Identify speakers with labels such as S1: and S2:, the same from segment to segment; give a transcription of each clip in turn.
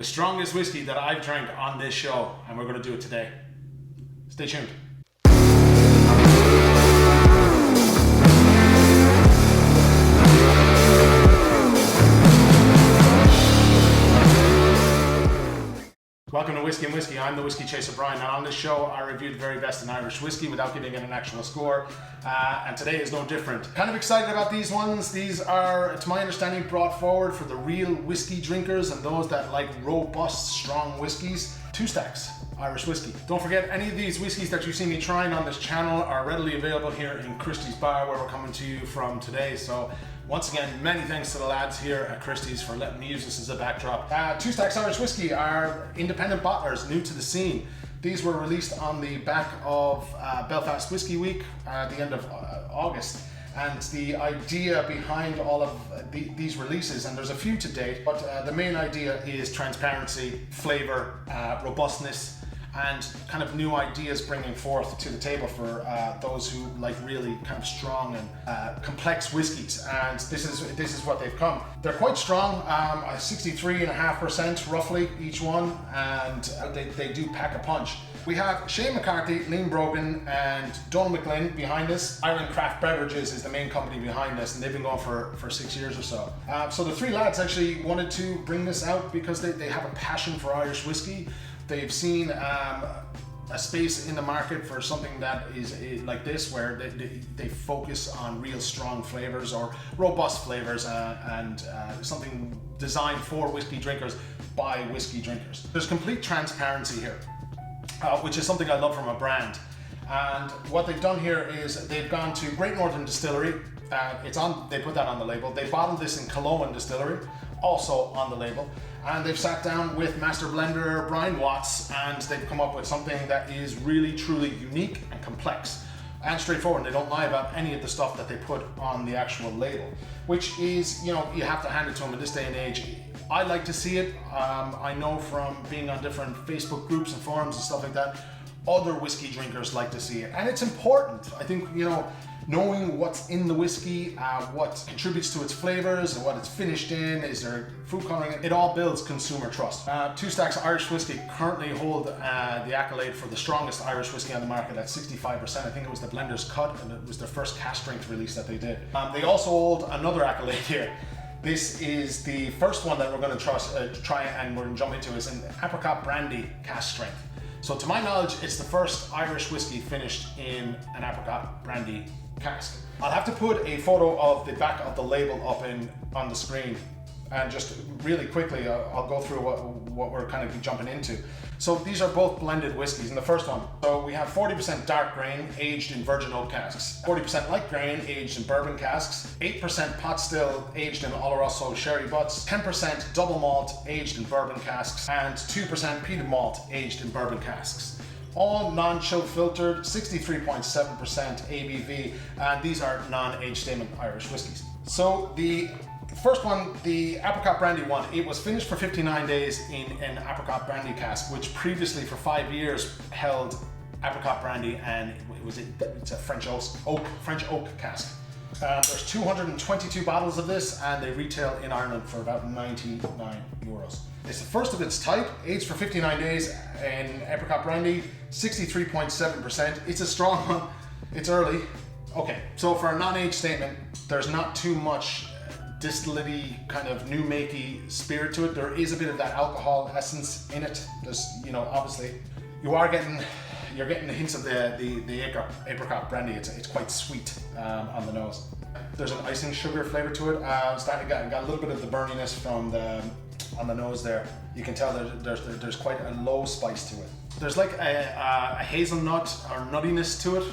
S1: The strongest whiskey that I've drank on this show, and we're going to do it today. Stay tuned. Welcome to Whiskey and Whiskey. I'm the Whiskey Chaser Brian, and on this show I review the very best in Irish whiskey without giving it an actual score, and today is no different. Kind of excited about these ones. These are, to my understanding, brought forward for the real whiskey drinkers and those that like robust, strong whiskies. 2 Stacks Irish whiskey. Don't forget, any of these whiskeys that you see me trying on this channel are readily available here in Christy's bar, where we're coming to you from today. So once again, many thanks to the lads here at Christy's for letting me use this as a backdrop. 2 Stacks Irish Whiskey are independent bottlers, new to the scene. These were released on the back of Belfast Whisky Week at the end of August. And the idea behind all of these releases, and there's a few to date, but the main idea is transparency, flavor, robustness, and kind of new ideas bringing forth to the table for those who like really kind of strong and complex whiskies. And this is what they've come. They're quite strong, 63.5% roughly each one, and they do pack a punch. We have Shane McCarthy, Liam Brogan, and Donald McGlynn behind us. Ireland Craft Beverages is the main company behind this, and they've been going for 6 years or so. So the 3 lads actually wanted to bring this out because they have a passion for Irish whiskey. They've seen a space in the market for something that is like this, where they focus on real strong flavors or robust flavors, and something designed for whiskey drinkers by whiskey drinkers. There's complete transparency here, which is something I love from a brand. And what they've done here is they've gone to Great Northern Distillery. They put that on the label. They bottled this in Kilkenny Distillery, also on the label. And they've sat down with master blender Brian Watts, and they've come up with something that is really truly unique and complex and straightforward. They don't lie about any of the stuff that they put on the actual label, which is, you know, you have to hand it to them in this day and age. I like to see it. I know from being on different Facebook groups and forums and stuff like that, other whiskey drinkers like to see it, and it's important. I think, you know, knowing what's in the whiskey, what contributes to its flavors, and what it's finished in, is there food coloring, it all builds consumer trust. 2 Stacks Irish Whiskey currently hold the accolade for the strongest Irish whiskey on the market at 65%. I think it was the Blender's Cut, and it was their first cask strength release that they did. They also hold another accolade here. This is the first one that we're going to try and we're going to jump into, is an apricot brandy cask strength. So to my knowledge, it's the first Irish whiskey finished in an apricot brandy cask. I'll have to put a photo of the back of the label up on the screen, and just really quickly I'll go through what we're kind of jumping into. So these are both blended whiskeys. In the first one, so we have 40% dark grain aged in virgin oak casks, 40% light grain aged in bourbon casks, 8% pot still aged in Oloroso sherry butts, 10% double malt aged in bourbon casks, and 2% peated malt aged in bourbon casks. All non-chill filtered, 63.7% ABV, and these are non-age statement Irish whiskies. So the first one, the apricot brandy one, it was finished for 59 days in an apricot brandy cask, which previously for 5 years held apricot brandy, and it's a French oak cask. There's 222 bottles of this, and they retail in Ireland for about 99 euros. It's the first of its type, aged for 59 days in apricot brandy, 63.7%. It's a strong one, it's early. Okay, so for a non-age statement, there's not too much distillate kind of new makey spirit to it. There is a bit of that alcohol essence in it. There's, you know, obviously you're getting the hints of the apricot brandy. It's quite sweet on the nose. There's an icing sugar flavor to it. Starting to got a little bit of the burniness from on the nose there. You can tell there's quite a low spice to it. There's like a hazelnut or nuttiness to it.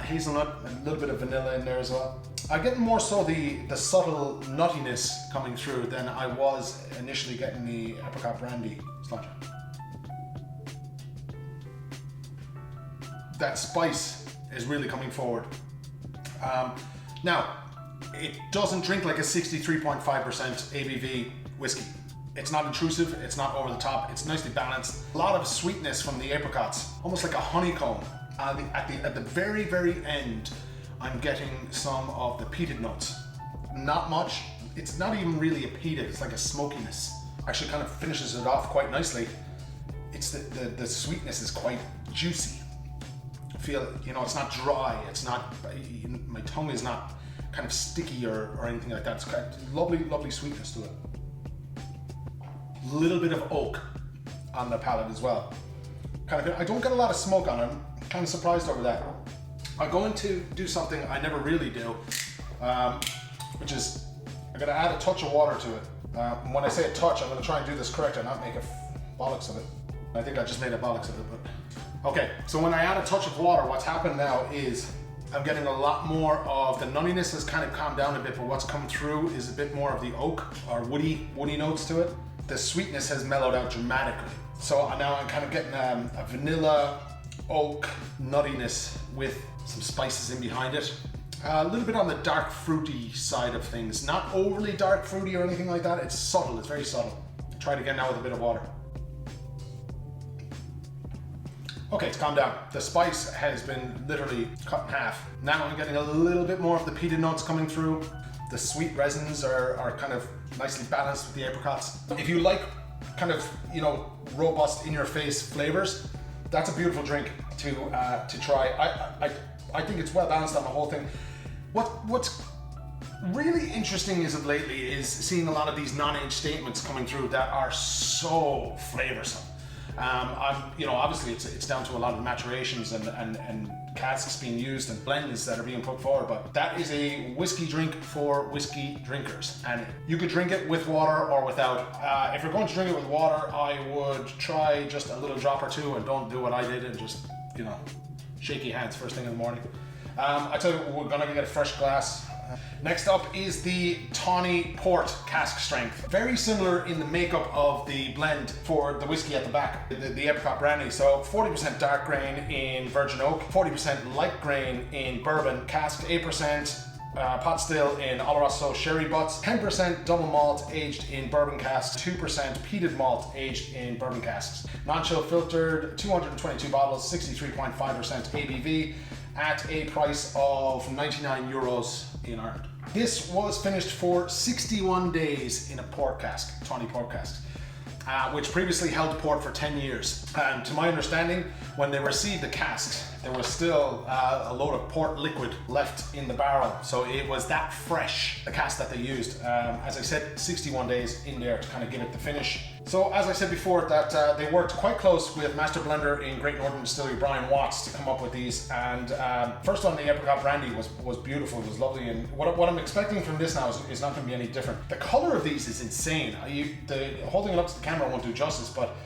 S1: Hazelnut, a little bit of vanilla in there as well. I'm getting more so the subtle nuttiness coming through than I was initially getting the apricot brandy sláinte. That spice is really coming forward. Now, it doesn't drink like a 63.5% ABV whiskey. It's not intrusive, it's not over the top, it's nicely balanced. A lot of sweetness from the apricots, almost like a honeycomb. At the very, very end, I'm getting some of the peated notes. Not much. It's not even really a peated, it's like a smokiness. actually kind of finishes it off quite nicely. It's the sweetness is quite juicy. I feel, you know, it's not dry, it's not, my tongue is not kind of sticky or anything like that. It's got lovely sweetness to it. Little bit of oak on the palate as well. Kind of, I don't get a lot of smoke on it. I'm kind of surprised over that. I'm going to do something I never really do, which is I'm going to add a touch of water to it. When I say a touch, I'm going to try and do this correct and not make a bollocks of it. I think I just made a bollocks of it, but okay. So when I add a touch of water, what's happened now is I'm getting a lot more of the nuttiness has kind of calmed down a bit, but what's come through is a bit more of the oak or woody notes to it. The sweetness has mellowed out dramatically. So now I'm kind of getting a vanilla oak nuttiness with some spices in behind it. A little bit on the dark fruity side of things. Not overly dark fruity or anything like that. It's subtle, it's very subtle. Try it again now with a bit of water. Okay, it's calmed down. The spice has been literally cut in half. Now I'm getting a little bit more of the peated nuts coming through. The sweet resins are kind of nicely balanced with the apricots. If you like kind of, you know, robust in-your-face flavors, that's a beautiful drink to try. I think it's well balanced on the whole thing. What's really interesting as of lately is seeing a lot of these non-age statements coming through that are so flavorsome. You know, obviously it's down to a lot of maturations and casks being used and blends that are being put forward, but that is a whiskey drink for whiskey drinkers, and you could drink it with water or without. If you're going to drink it with water, I would try just a little drop or two and don't do what I did and just, you know, shaky hands first thing in the morning. I tell you, we're gonna get a fresh glass. Next up is the Tawny Port cask strength. Very similar in the makeup of the blend for the whiskey at the back, the apricot brandy. So 40% dark grain in virgin oak, 40% light grain in bourbon, casked 8%, pot still in Oloroso sherry butts, 10% double malt aged in bourbon casks, 2% peated malt aged in bourbon casks. Non-chill filtered, 222 bottles, 63.5% ABV at a price of 99 euros in Ireland. This was finished for 61 days in a port cask, Tawny port cask, which previously held port for 10 years. And to my understanding, when they received the casks, there was still a load of port liquid left in the barrel. So it was that fresh, the cask that they used. As I said, 61 days in there to kind of give it the finish. So as I said before, that they worked quite close with master blender in Great Northern Distillery, Brian Watts, to come up with these. And first one, the apricot brandy was beautiful, it was lovely. And what I'm expecting from this now is not going to be any different. The color of these is insane. Holding it up to the camera won't do justice, but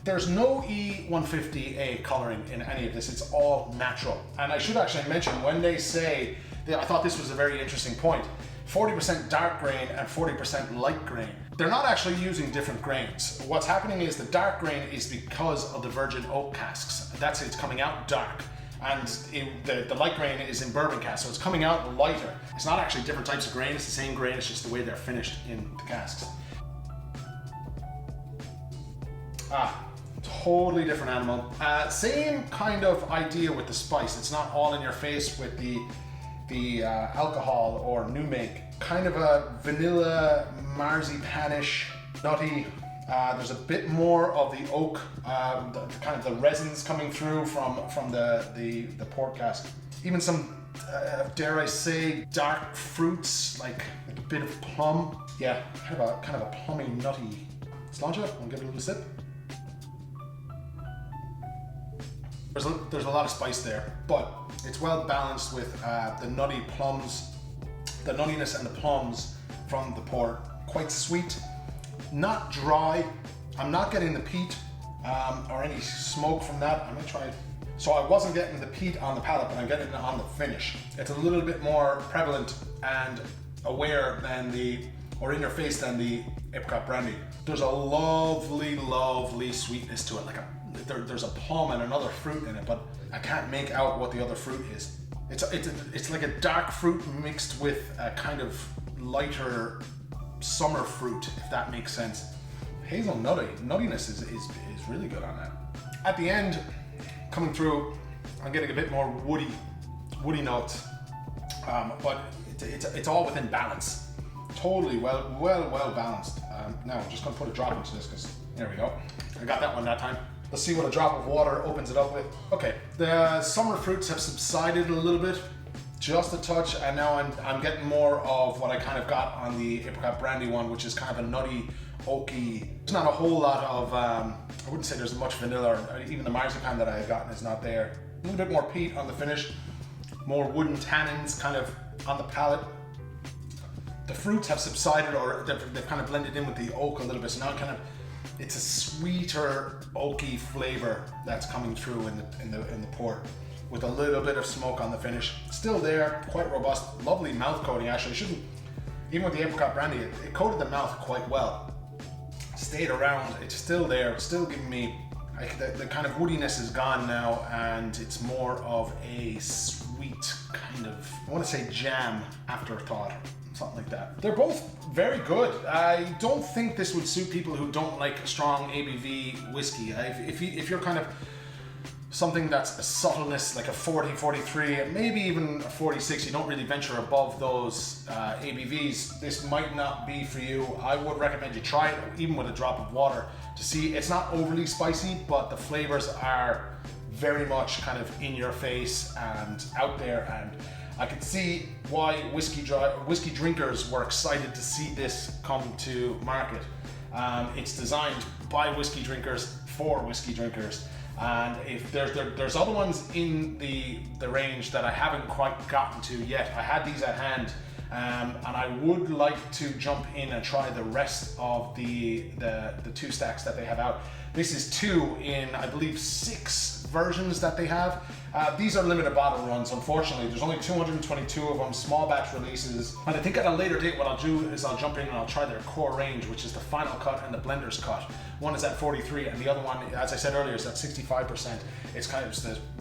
S1: there's no E150A coloring in any of this. It's all natural. And I should actually mention, when they say, I thought this was a very interesting point, 40% dark grain and 40% light grain. They're not actually using different grains. What's happening is the dark grain is because of the virgin oak casks. It's coming out dark. And the light grain is in bourbon casks, so it's coming out lighter. It's not actually different types of grain, it's the same grain, it's just the way they're finished in the casks. Totally different animal. Same kind of idea with the spice. It's not all in your face with the alcohol or new make. Kind of a vanilla, marzipanish, nutty. There's a bit more of the oak, kind of the resins coming through from the port cask. Even some, dare I say, dark fruits, like a bit of plum. Yeah, kind of a plummy, nutty. Cilantro, I'll give it a little sip. There's a lot of spice there, but it's well balanced with the nutty plums, the nuttiness and the plums from the port. Quite sweet, not dry. I'm not getting the peat or any smoke from that. I'm gonna try it. So I wasn't getting the peat on the palate, but I'm getting it on the finish. It's a little bit more prevalent and aware or in your face than the apricot brandy. There's a lovely, lovely sweetness to it, there's a plum and another fruit in it, but I can't make out what the other fruit is. It's like a dark fruit mixed with a kind of lighter summer fruit, if that makes sense. Hazel nuttiness is really good on that. At the end, coming through, I'm getting a bit more woody notes, but it's all within balance. Totally well balanced. Now I'm just gonna put a drop into this because there we go. I got that one that time. Let's see what a drop of water opens it up with. Okay, the summer fruits have subsided a little bit, just a touch, and now I'm getting more of what I kind of got on the apricot brandy one, which is kind of a nutty, oaky. There's not a whole lot of, I wouldn't say there's much vanilla, or even the marzipan that I had gotten is not there. A little bit more peat on the finish, more wooden tannins kind of on the palate. The fruits have subsided, or they've kind of blended in with the oak a little bit, so now it's a sweeter, oaky flavor that's coming through in the port, with a little bit of smoke on the finish. Still there, quite robust, lovely mouth coating actually. Even with the apricot brandy, it coated the mouth quite well. Stayed around, it's still there, still giving me, the kind of woodiness is gone now, and it's more of a sweet kind of, I want to say jam afterthought. Something like that. They're both very good. I don't think this would suit people who don't like a strong ABV whiskey. If you're kind of something that's a subtleness, like a 40, 43, maybe even a 46, you don't really venture above those ABVs, this might not be for you. I would recommend you try it, even with a drop of water, to see. It's not overly spicy, but the flavors are very much kind of in your face and out there, and I could see why whiskey drinkers were excited to see this come to market. It's designed by whiskey drinkers for whiskey drinkers, and if there's other ones in the range that I haven't quite gotten to yet. I had these at hand, and I would like to jump in and try the rest of the 2 stacks that they have out. This is 2 in, I believe, 6 versions that they have. These are limited bottle runs, unfortunately. There's only 222 of them, small batch releases. And I think at a later date what I'll do is I'll jump in and I'll try their core range, which is the final cut and the blender's cut. One is at 43 and the other one, as I said earlier, is at 65%. It's kind of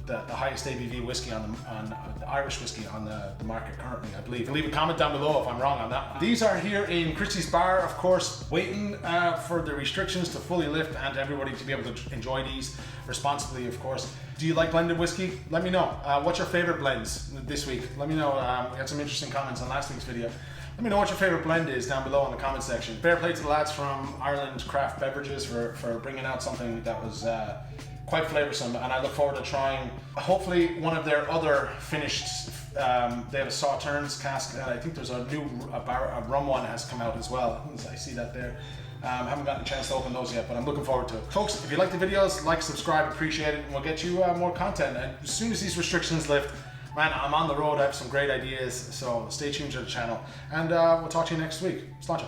S1: the highest ABV whiskey on the Irish whiskey on the market currently, I believe. Leave a comment down below if I'm wrong on that. These are here in Christy's bar, of course, waiting for the restrictions to fully lift and everybody to be able to enjoy these responsibly, of course. Do you like blended whiskey? Let me know. What's your favorite blends this week? Let me know. We had some interesting comments on last week's video. Let me know what your favorite blend is down below in the comment section. Fair play to the lads from Ireland Craft Beverages for bringing out something that was quite flavoursome, and I look forward to trying hopefully one of their other finished, they have a Sauternes cask, and I think there's a new rum one has come out as well. I see that there. Haven't gotten a chance to open those yet, but I'm looking forward to it. Folks, if you like the videos, like, subscribe, appreciate it, and we'll get you more content. And as soon as these restrictions lift, man, I'm on the road. I have some great ideas, so stay tuned to the channel. And we'll talk to you next week. Sláinte.